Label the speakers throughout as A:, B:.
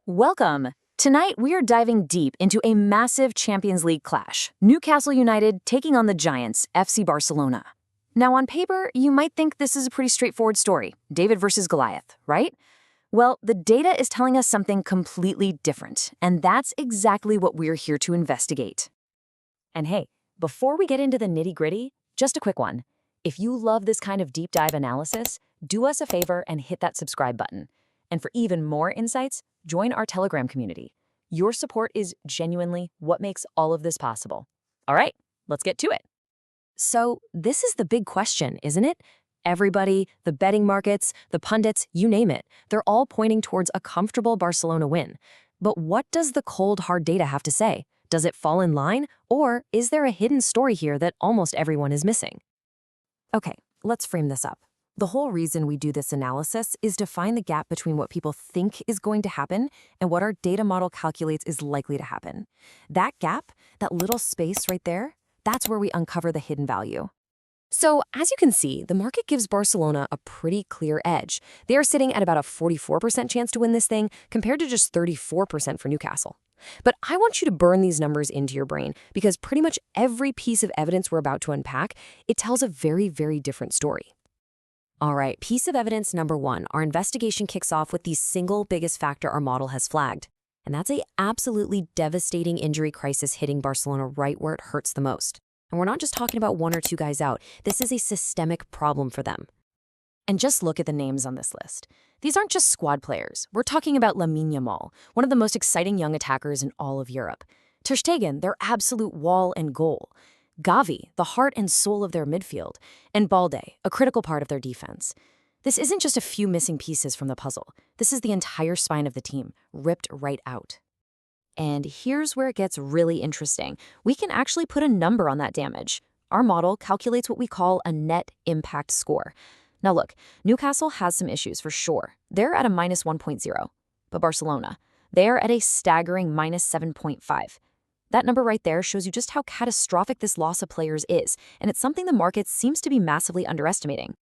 A: Welcome! Tonight, we are diving deep into a massive Champions League clash, Newcastle United taking on the giants, FC Barcelona. Now, on paper, you might think this is a pretty straightforward story, David versus Goliath, right? Well, the data is telling us something completely different, and that's exactly what we're here to investigate. And hey, before we get into the nitty-gritty, just a quick one. If you love this kind of deep dive analysis, do us a favor and hit that subscribe button. And for even more insights, join our Telegram community. Your support is genuinely what makes all of this possible. All right, let's get to it. So this is the big question, isn't it? Everybody, the betting markets, the pundits, you name it, they're all pointing towards a comfortable Barcelona win. But what does the cold, hard data have to say? Does it fall in line? Or is there a hidden story here that almost everyone is missing? Okay, let's frame this up. The whole reason we do this analysis is to find the gap between what people think is going to happen and what our data model calculates is likely to happen. That gap, that little space right there, that's where we uncover the hidden value. So, as you can see, the market gives Barcelona a pretty clear edge. They are sitting at about a 44% chance to win this thing compared to just 34% for Newcastle. But I want you to burn these numbers into your brain because pretty much every piece of evidence we're about to unpack, it tells a very, very different story. All right, piece of evidence number one, our investigation kicks off with the single biggest factor our model has flagged. And that's a absolutely devastating injury crisis hitting Barcelona right where it hurts the most. And we're not just talking about one or two guys out. This is a systemic problem for them. And just look at the names on this list. These aren't just squad players. We're talking about Lamine Yamal, one of the most exciting young attackers in all of Europe. Ter Stegen, their absolute wall and goal. Gavi, the heart and soul of their midfield. And Balde, a critical part of their defense. This isn't just a few missing pieces from the puzzle. This is the entire spine of the team, ripped right out. And here's where it gets really interesting. We can actually put a number on that damage. Our model calculates what we call a net impact score. Now look, Newcastle has some issues for sure. They're at a minus 1.0. But Barcelona, they're at a staggering minus 7.5. That number right there shows you just how catastrophic this loss of players is, and it's something the market seems to be massively underestimating.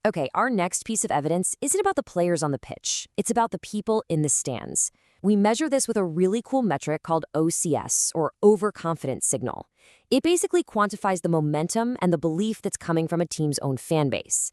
A: Okay, our next piece of evidence isn't about the players on the pitch. It's about the people in the stands. We measure this with a really cool metric called OCS, or overconfidence signal. It basically quantifies the momentum and the belief that's coming from a team's own fan base.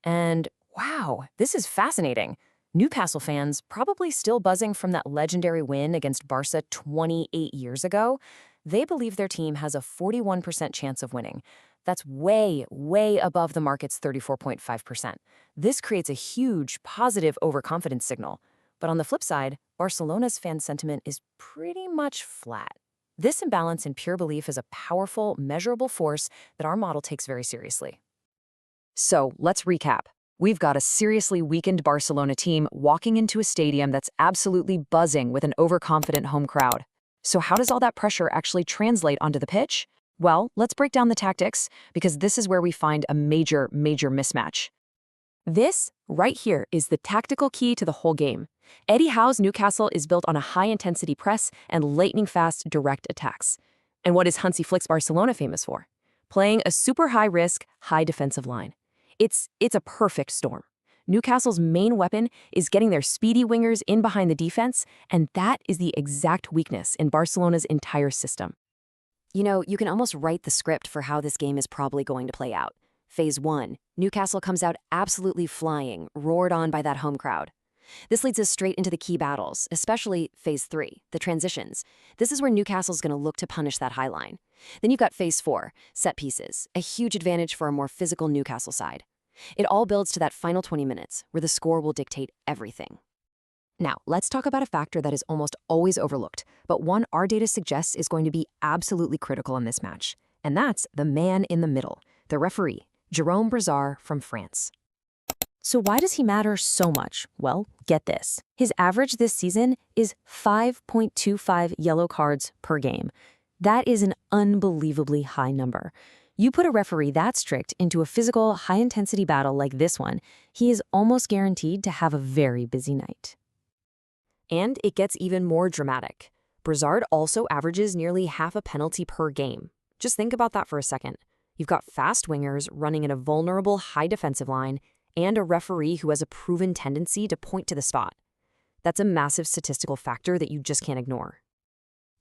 A: And wow, this is fascinating. Newcastle fans, probably still buzzing from that legendary win against Barca 28 years ago, they believe their team has a 41% chance of winning. That's way, way above the market's 34.5%. This creates a huge positive overconfidence signal. But on the flip side, Barcelona's fan sentiment is pretty much flat. This imbalance in pure belief is a powerful, measurable force that our model takes very seriously. So let's recap. We've got a seriously weakened Barcelona team walking into a stadium that's absolutely buzzing with an overconfident home crowd. So how does all that pressure actually translate onto the pitch? Well, let's break down the tactics, because this is where we find a major, major mismatch. This, right here, is the tactical key to the whole game. Eddie Howe's Newcastle is built on a high-intensity press and lightning-fast direct attacks. And what is Hansi Flick's Barcelona famous for? Playing a super high-risk, high-defensive line. It's a perfect storm. Newcastle's main weapon is getting their speedy wingers in behind the defense, and that is the exact weakness in Barcelona's entire system. You know, you can almost write the script for how this game is probably going to play out. Phase 1, Newcastle comes out absolutely flying, roared on by that home crowd. This leads us straight into the key battles, especially Phase 3, the transitions. This is where Newcastle's going to look to punish that high line. Then you've got Phase 4, set pieces, a huge advantage for a more physical Newcastle side. It all builds to that final 20 minutes, where the score will dictate everything. Now, let's talk about a factor that is almost always overlooked, but one our data suggests is going to be absolutely critical in this match. And that's the man in the middle, the referee, Jérôme Brizard from France. So why does he matter so much? Well, get this. His average this season is 5.25 yellow cards per game. That is an unbelievably high number. You put a referee that strict into a physical, high-intensity battle like this one, he is almost guaranteed to have a very busy night. And it gets even more dramatic. Brizard also averages nearly half a penalty per game. Just think about that for a second. You've got fast wingers running in a vulnerable, high defensive line, and a referee who has a proven tendency to point to the spot. That's a massive statistical factor that you just can't ignore.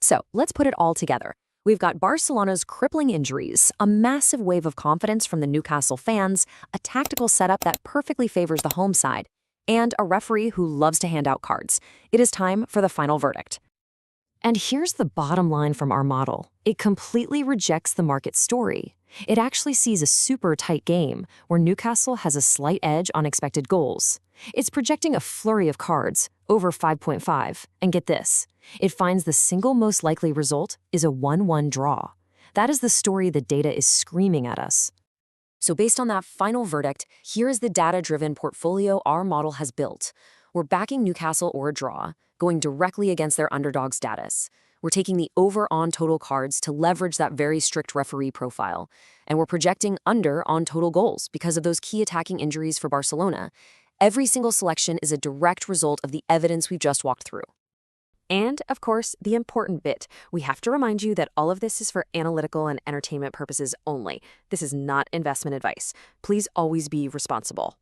A: So let's put it all together. We've got Barcelona's crippling injuries, a massive wave of confidence from the Newcastle fans, a tactical setup that perfectly favors the home side, and a referee who loves to hand out cards. It is time for the final verdict. And here's the bottom line from our model. It completely rejects the market story. It actually sees a super tight game where Newcastle has a slight edge on expected goals. It's projecting a flurry of cards, over 5.5, and get this, it finds the single most likely result is a 1-1 draw. That is the story the data is screaming at us. So based on that final verdict, here is the data-driven portfolio our model has built. We're backing Newcastle or a draw, going directly against their underdog status. We're taking the over on total cards to leverage that very strict referee profile. And we're projecting under on total goals because of those key attacking injuries for Barcelona. Every single selection is a direct result of the evidence we've just walked through. And, of course, the important bit. We have to remind you that all of this is for analytical and entertainment purposes only. This is not investment advice. Please always be responsible.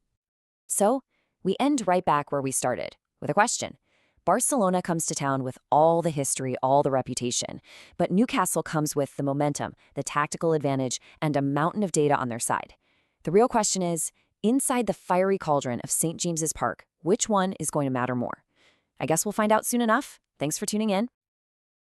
A: So, we end right back where we started, with a question. Barcelona comes to town with all the history, all the reputation, but Newcastle comes with the momentum, the tactical advantage, and a mountain of data on their side. The real question is, inside the fiery cauldron of St. James's Park, which one is going to matter more? I guess we'll find out soon enough. Thanks for tuning in.